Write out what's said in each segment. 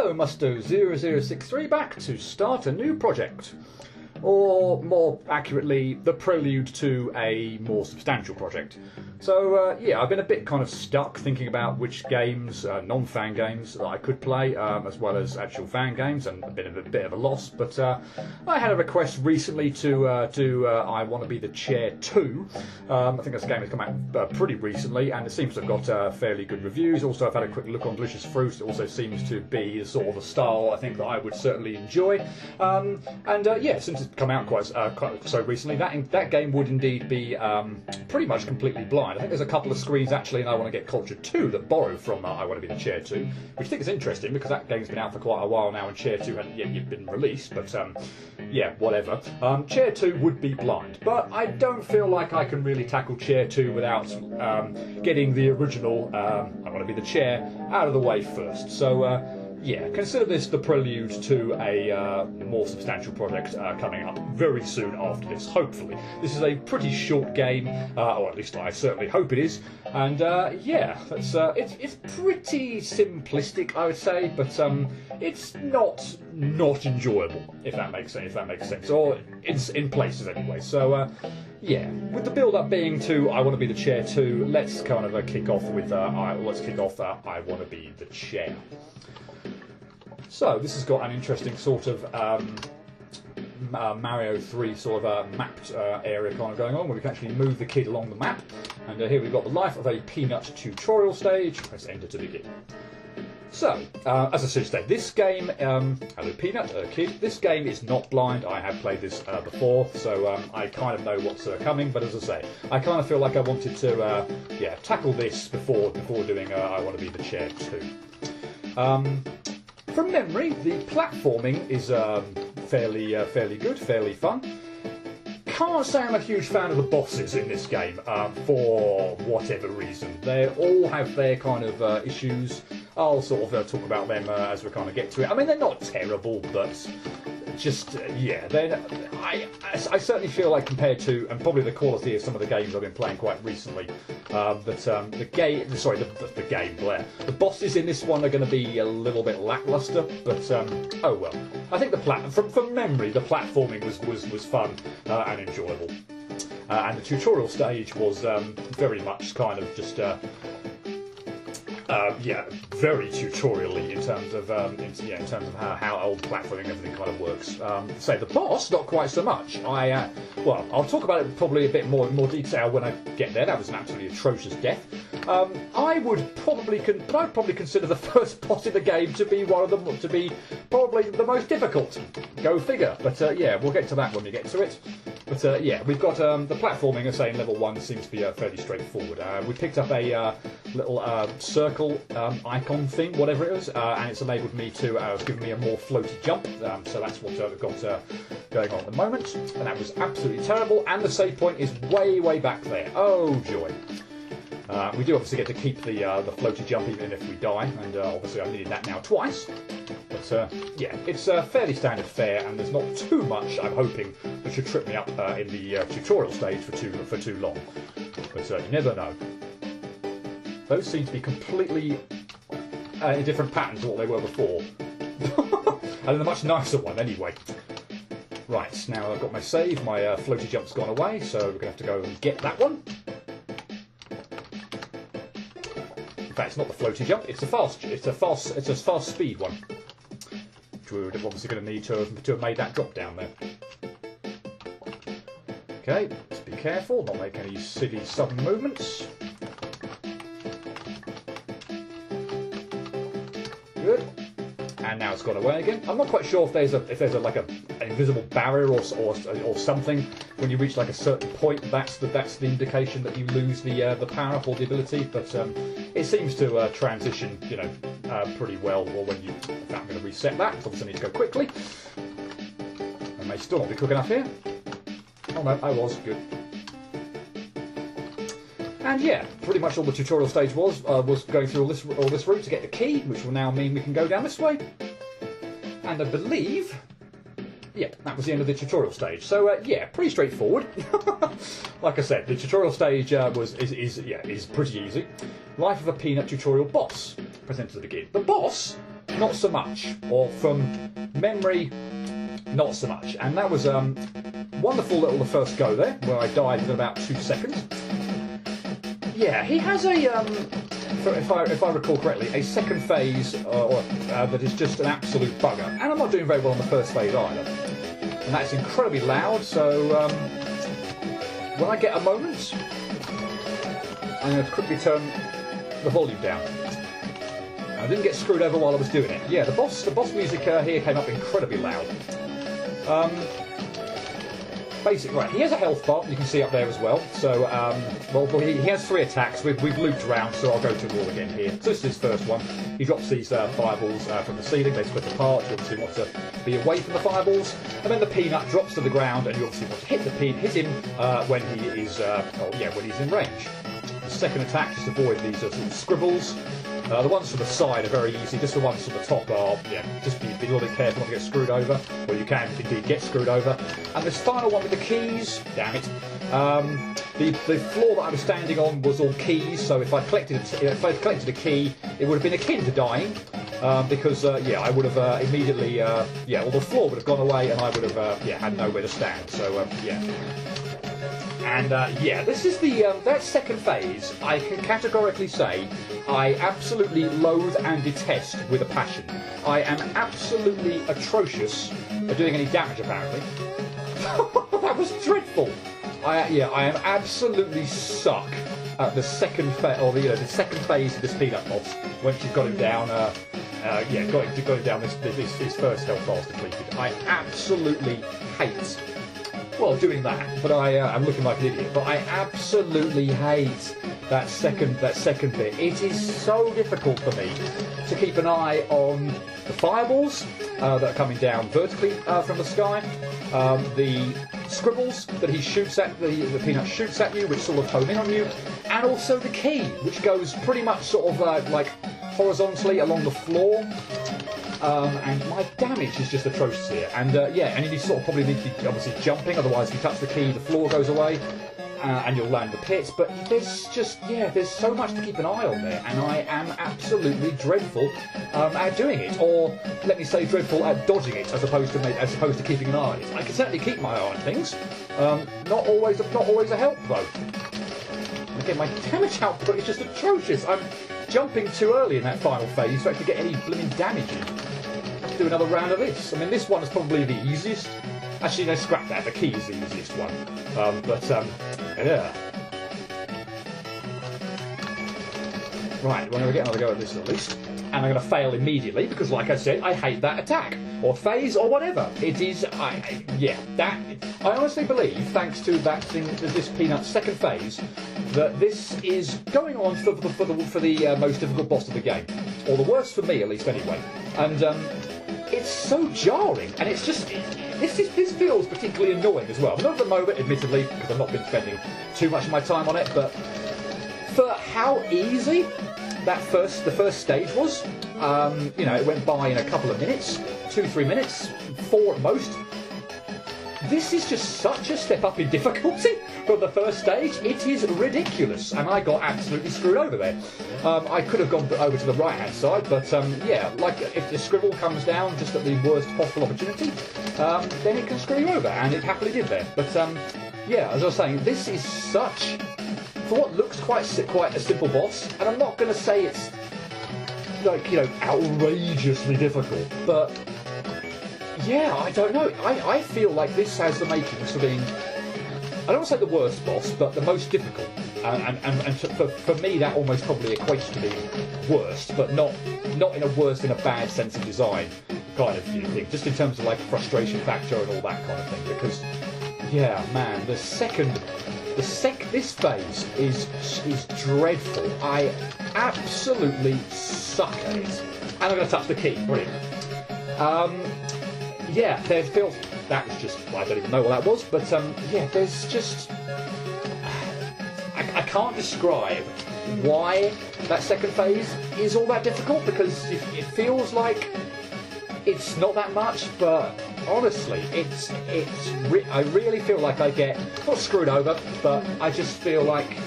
Hello, Musto0063 back to start a new project. Or, more accurately, the prelude to a more substantial project. So, yeah, I've been a bit kind of stuck thinking about which games, non-fan games, that I could play, as well as actual fan games, and a bit of a loss. But I had a request recently to do I Want to Be the Chair 2. I think this game has come out pretty recently, and it seems to have got fairly good reviews. Also, I've had a quick look on Delicious Fruit. It also seems to be the sort of a style I think that I would certainly enjoy. Yeah, since it's come out quite so recently, that game would indeed be pretty much completely blind. I think there's a couple of screens actually in I Want to Get Culture 2 that borrow from I Want to Be the Chair 2, which I think is interesting because that game's been out for quite a while now and Chair 2 hadn't yet been released, but yeah, whatever. Chair 2 would be blind, but I don't feel like I can really tackle Chair 2 without getting the original I Want to Be the Chair out of the way first. So yeah, consider this the prelude to a more substantial project coming up very soon after this, hopefully. This is a pretty short game, or at least I certainly hope it is, and yeah, it's pretty simplistic, I would say, but it's not enjoyable, if that makes sense, or in places anyway. So yeah, with the build-up being to I Want to Be the Chair 2, let's kind of kick off with I Want to Be the Chair. So this has got an interesting sort of Mario 3 sort of mapped area kind of going on, where we can actually move the kid along the map. And here we've got the life of a peanut tutorial stage. Press enter to begin. So, as I said today, this game, hello Peanut, kid, this game is not blind. I have played this before, so I kind of know what's coming, but as I say, I kind of feel like I wanted to yeah, tackle this before doing I Want to Be the Chair 2. From memory, the platforming is fairly good, fairly fun. Can't say I'm a huge fan of the bosses in this game for whatever reason. They all have their kind of issues. I'll sort of talk about them as we kind of get to it. I mean, they're not terrible, but just yeah, I certainly feel like compared to, and probably the quality of some of the games I've been playing quite recently, that the bosses in this one are going to be a little bit lackluster. But oh well. I think from memory, the platforming was fun and enjoyable, and the tutorial stage was very much kind of just. Yeah, very tutorially in terms of how old platforming and everything kind of works. Say the boss, not quite so much. Well, I'll talk about it probably a bit more in more detail when I get there. That was an absolutely atrocious death. I'd probably consider the first boss in the game to be probably the most difficult. Go figure. But yeah, we'll get to that when we get to it. But yeah, we've got the platforming, I say, in level 1 seems to be fairly straightforward. We picked up a little circle icon thing, whatever it was, and it's enabled me to, it's given me a more floaty jump, so that's what we've got going on at the moment, and that was absolutely terrible, and the save point is way back there. Oh joy. We do obviously get to keep the floaty jump even if we die, and obviously I've needed that now twice. But yeah, it's fairly standard fare, and there's not too much, I'm hoping, that should trip me up in the tutorial stage for too long. But you never know. Those seem to be completely in different patterns to what they were before. And a much nicer one anyway. Right, now I've got my save, my floaty jump's gone away, so we're going to have to go and get that one. In fact, it's not the floaty jump, it's a fast speed one. Which we're obviously going to need to have made that drop down there. Okay, let's be careful, not make any silly sudden movements. Good. And now it's gone away again. I'm not quite sure if there's an invisible barrier or something. When you reach like a certain point, that's the indication that you lose the power up or the ability. But it seems to transition, pretty well. Or when you, in fact, I'm going to reset that. Obviously, I need to go quickly. I may still not be quick enough here. Oh no, I was good. And yeah, pretty much all the tutorial stage was going through all this route to get the key, which will now mean we can go down this way. And I believe, yeah, that was the end of the tutorial stage. So yeah, pretty straightforward. Like I said, the tutorial stage is pretty easy. Life of a Peanut tutorial boss. Press enter to begin. The boss not so much, or from memory, not so much. And that was wonderful little the first go there, where I died within about 2 seconds. Yeah, he has a, if I recall correctly, a second phase that is just an absolute bugger. And I'm not doing very well on the first phase either. And that's incredibly loud, so when I get a moment, I'm going to quickly turn the volume down. I didn't get screwed over while I was doing it. Yeah, the boss music here came up incredibly loud. Basically, right, he has a health bar, you can see up there as well. So, well, he has 3 attacks. We've looped around, so I'll go through them all again here. So this is his first one. He drops these fireballs from the ceiling. They split apart. You obviously want to be away from the fireballs. And then the peanut drops to the ground, and you obviously want to hit him when he is, when he's in range. The second attack, just avoid these sort of scribbles. The ones to the side are very easy, just the ones to the top are, just be a little bit careful not to get screwed over, or you can indeed get screwed over. And this final one with the keys, damn it, the floor that I was standing on was all keys, so if I collected a key, it would have been akin to dying, because, I would have immediately, well, the floor would have gone away and I would have, had nowhere to stand, so, And this is that second phase. I can categorically say I absolutely loathe and detest with a passion. I am absolutely atrocious at doing any damage, apparently. That was dreadful. I am absolutely suck at the second phase, or the second phase of this peanut boss when she's got him down. Got him down. His first health bar is depleted. I absolutely hate. Well, doing that, but I'm looking like an idiot. But I absolutely hate that second bit. It is so difficult for me to keep an eye on the fireballs that are coming down vertically from the sky, the scribbles that he shoots at, the peanut shoots at you, which sort of home in on you, and also the key, which goes pretty much sort of like horizontally along the floor. And my damage is just atrocious here. And and you sort of probably need to be obviously jumping, otherwise if you touch the key, the floor goes away, and you'll land the pits. But there's so much to keep an eye on there, and I am absolutely dreadful at doing it, or let me say dreadful at dodging it, as opposed to keeping an eye on it. I can certainly keep my eye on things. Not always a help though. Again, my damage output is just atrocious. I'm jumping too early in that final phase to actually get any blooming damage in. Let's do another round of this. I mean, this one is probably the easiest. Actually, no, scrap that. The key is the easiest one. Yeah. Right, we're going to get another go at this at least. And I'm going to fail immediately because, like I said, I hate that attack or phase or whatever. It is, I honestly believe, thanks to this peanut second phase, that this is going on for the most difficult boss of the game, or the worst for me at least anyway. And it's so jarring, and it's just this feels particularly annoying as well. Not at the moment, admittedly, because I've not been spending too much of my time on it, but for how easy the first stage was, it went by in a couple of minutes, 2-3 minutes, 4 at most. This is just such a step up in difficulty from the first stage. It is ridiculous, and I got absolutely screwed over there. I could have gone over to the right-hand side, but like if the scribble comes down just at the worst possible opportunity, then it can screw you over, and it happily did there. But as I was saying, this is such, for what looks quite a simple boss, and I'm not going to say it's like outrageously difficult, but. Yeah, I don't know. I feel like this has the makings for being, I don't want to say the worst boss, but the most difficult. And for me, that almost probably equates to being worst, but not in a worst in a bad sense of design kind of thing. Just in terms of like frustration factor and all that kind of thing. Because, yeah, man, this phase is dreadful. I absolutely suck at it. And I'm going to touch the key. Brilliant. There feels that was just, I don't even know what that was, but there's just I can't describe why that second phase is all that difficult, because it feels like it's not that much, but honestly, I really feel like I get not screwed over, but I just feel like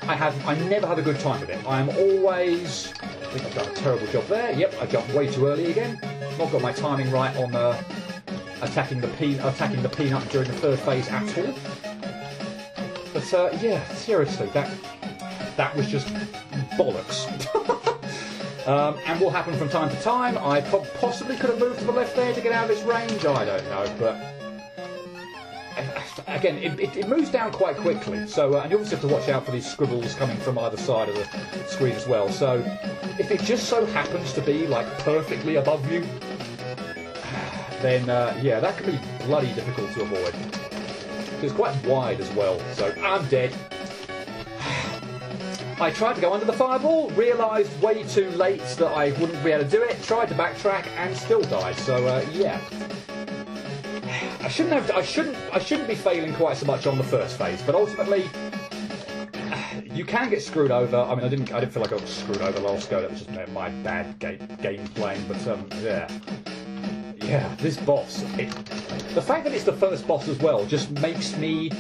I never have a good time with it. I am always... I think I've done a terrible job there. Yep, I jumped way too early again. Not got my timing right on attacking the peanut during the third phase at all. But yeah, seriously, that was just bollocks. And will happen from time to time. I possibly could have moved to the left there to get out of its range. I don't know, but again, it moves down quite quickly. So, and you obviously have to watch out for these scribbles coming from either side of the screen as well. So, if it just so happens to be like perfectly above you, then yeah, that can be bloody difficult to avoid. It's quite wide as well. So, I'm dead. I tried to go under the fireball, realised way too late that I wouldn't be able to do it, tried to backtrack and still died. So yeah, I shouldn't be failing quite so much on the first phase, but ultimately you can get screwed over. I mean, I didn't feel like I got screwed over last go. That was just my bad game playing. But yeah, this boss. The fact that it's the first boss as well just makes me.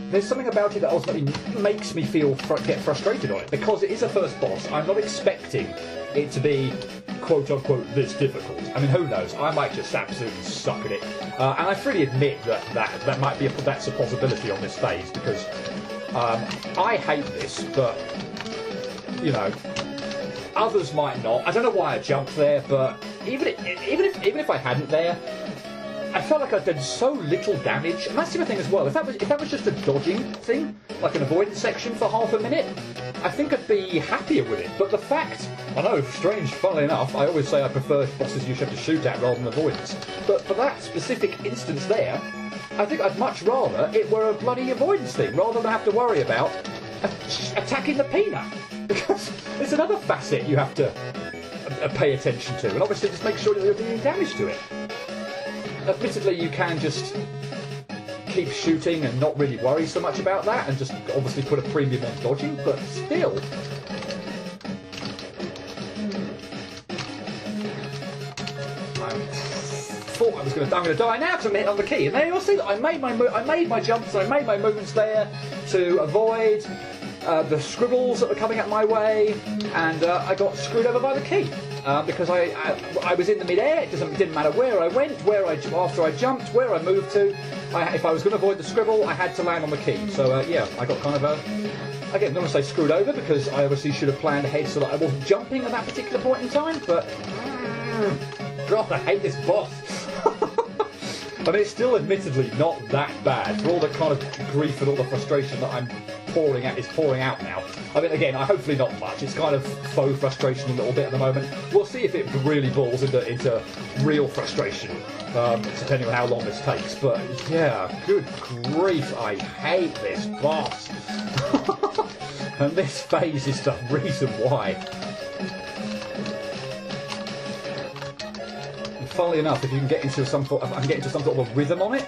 There's something about it that ultimately makes me get frustrated on it, because it is a first boss. I'm not expecting it to be, quote unquote, this difficult. I mean, who knows? I might just absolutely suck at it, and I freely admit that might be that's a possibility on this phase, because I hate this, but you know, others might not. I don't know why I jumped there, but even if I hadn't there, I felt like I'd done so little damage. And that's the other thing as well. If that was just a dodging thing, like an avoidance section for half a minute, I think I'd be happier with it. But the fact, I know, strange, funnily enough, I always say I prefer bosses you have to shoot at rather than avoidance. But for that specific instance there, I think I'd much rather it were a bloody avoidance thing, rather than have to worry about attacking the peanut. Because it's another facet you have to pay attention to. And obviously just make sure that you're doing damage to it. Admittedly, you can just keep shooting and not really worry so much about that, and just obviously put a premium on dodging, but still. I thought I'm going to die now because I'm hit on the key, and there you'll see that I made my jumps, I made my movements there to avoid the scribbles that were coming at my way, and I got screwed over by the key. Because I was in the mid-air, it didn't matter where I went, after I jumped, where I moved to. If I was going to avoid the scribble, I had to land on the key. So yeah, I got kind of again, I'm not going to say screwed over, because I obviously should have planned ahead so that I wasn't jumping at that particular point in time. But God, I hate this boss. I mean, it's still admittedly not that bad for all the kind of grief and all the frustration that I'm pouring out now. I mean, again, hopefully not much. It's kind of faux frustration a little bit at the moment. We'll see if it really balls into real frustration, depending on how long this takes. But yeah, good grief, I hate this boss. And this phase is the reason why. Funnily enough, if you can get into some sort of a rhythm on it,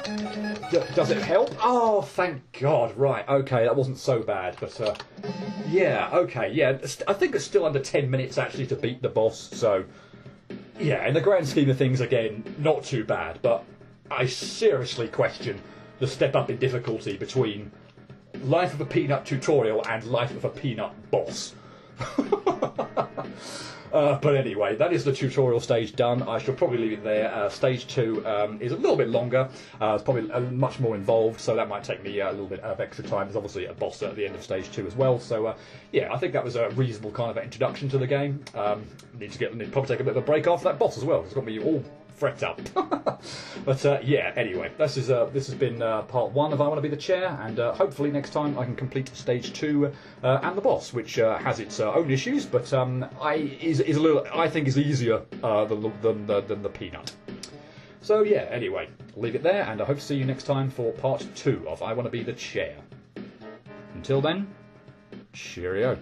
does it help? Oh, thank God! Right, okay, that wasn't so bad, but yeah, okay, yeah. I think it's still under 10 minutes actually to beat the boss. So yeah, in the grand scheme of things, again, not too bad. But I seriously question the step up in difficulty between Life of a Peanut tutorial and Life of a Peanut boss. But anyway, that is the tutorial stage done. I shall probably leave it there. Stage 2 is a little bit longer. It's probably much more involved, so that might take me a little bit of extra time. There's obviously a boss at the end of stage 2 as well. So yeah, I think that was a reasonable kind of introduction to the game. Need to probably take a bit of a break after that boss as well. It's got me all fret up. But yeah, anyway, this has been part 1 of I Want to Be the Chair, and hopefully next time I can complete stage 2 and the boss, which has its own issues, but I think is easier than the peanut. So yeah, anyway, I'll leave it there, and I hope to see you next time for part 2 of I Want to Be the Chair. Until then, cheerio.